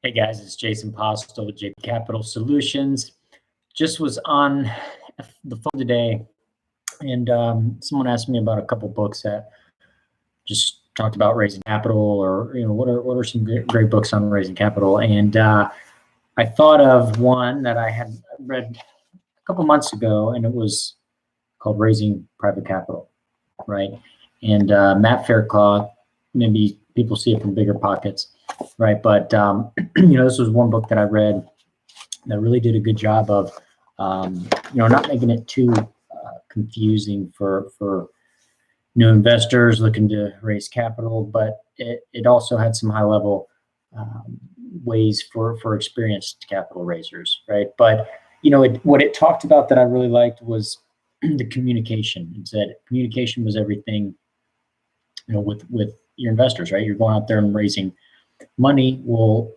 Hey guys, it's Jason Postel with JP Capital Solutions. Just was on the phone today, and someone asked me about a couple books that just talked about raising capital, or what are some great books on raising capital. And I thought of one that I had read a couple months ago, and it was called Raising Private Capital, right? And Matt Faircloth, maybe people see it from Bigger Pockets, right? But this was one book that I read that really did a good job of not making it too confusing for new investors looking to raise capital, but it also had some high level ways for experienced capital raisers, right? But what it talked about that I really liked was the communication. It said communication was everything, with your investors, right? You're going out there and raising money. Well,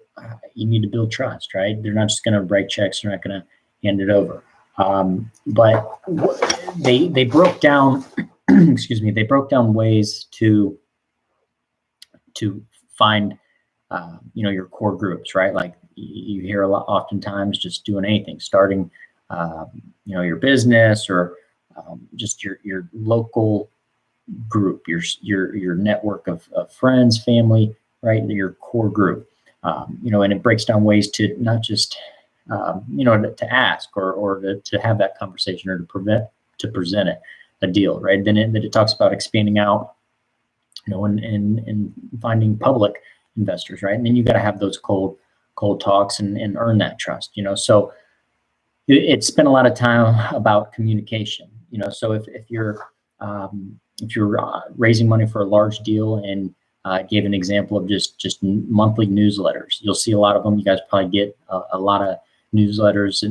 you need to build trust, right? They're not just going to write checks. They're not going to hand it over. But they broke down, excuse me, they broke down ways to find, your core groups, right? Like you hear a lot, oftentimes just doing anything, starting, your business or just your local group, your network of friends, family, right? Your core group, and it breaks down ways to not just, to ask or to have that conversation or to present it, a deal, right? Then it talks about expanding out, and finding public investors, right? And then you got to have those cold talks and earn that trust, So it spent a lot of time about communication, So if you're raising money for a large deal, and gave an example of just monthly newsletters, you'll see a lot of them. You guys probably get a lot of newsletters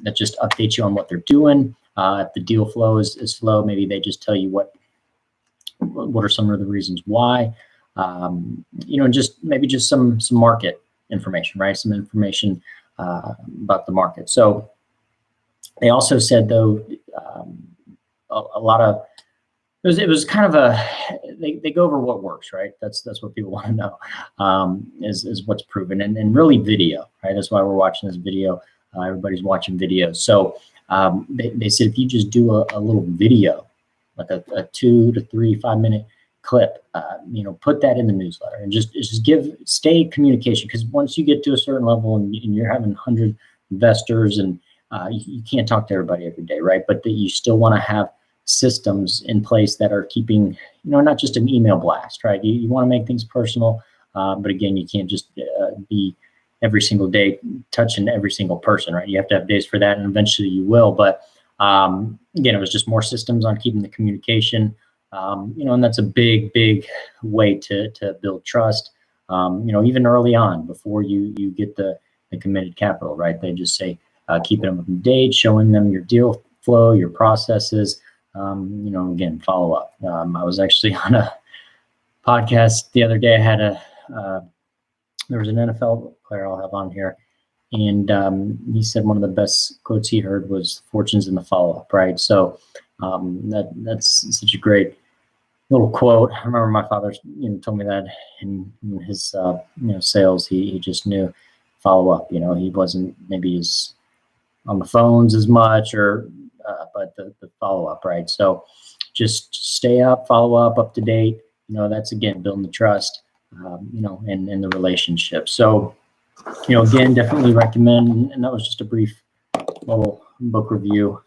that just update you on what they're doing. If the deal flow is slow, maybe they just tell you what are some of the reasons why, and just maybe just some market information, right? Some information about the market. So they also said, though, a lot of it was kind of they go over what works, right? That's what people want to know, is what's proven, and really video, right? That's why we're watching this video. Everybody's watching videos. So they said if you just do a little video, like a 2 to 3 5-minute clip, put that in the newsletter, and just stay communication, because once you get to a certain level and you're having 100 investors, and you can't talk to everybody every day, right? But you still want to have systems in place that are keeping, not just an email blast, right? You want to make things personal, but again, you can't just be every single day touching every single person, right? You have to have days for that, and eventually you will. But again, it was just more systems on keeping the communication, and that's a big way to build trust. Even early on, before you get the committed capital, right? They just say keeping them up to date, showing them your deal flow, your processes. Again, follow up. I was actually on a podcast the other day. I had there was an NFL player I'll have on here, and he said one of the best quotes he heard was "Fortune's in the follow-up," right? So that's such a great little quote. I remember my father, told me that in his sales, he just knew follow up. He wasn't maybe as on the phones as much, but the follow-up, right? So just stay up, follow up to date. That's, again, building the trust, and the relationship. So, again, definitely recommend, and that was just a brief little book review,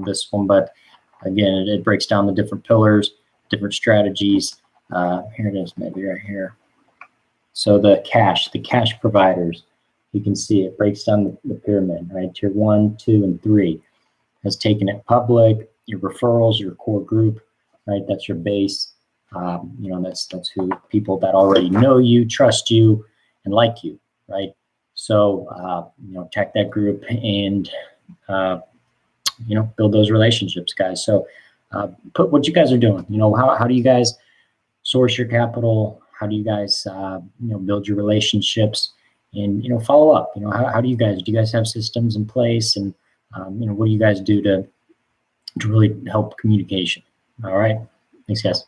this one. But again, it breaks down the different pillars, different strategies. Here it is, maybe right here. So the cash providers, you can see it breaks down the pyramid, right? Tier 1, 2, and 3 has taken it public. Your referrals, your core group, right? That's your base. That's who people that already know you, trust you, and like you, right? So attack that group and build those relationships, guys. So put what you guys are doing. How do you guys source your capital? How do you guys build your relationships? And follow up. How do you guys have systems in place? And what do you guys do to really help communication? All right. Thanks, guys.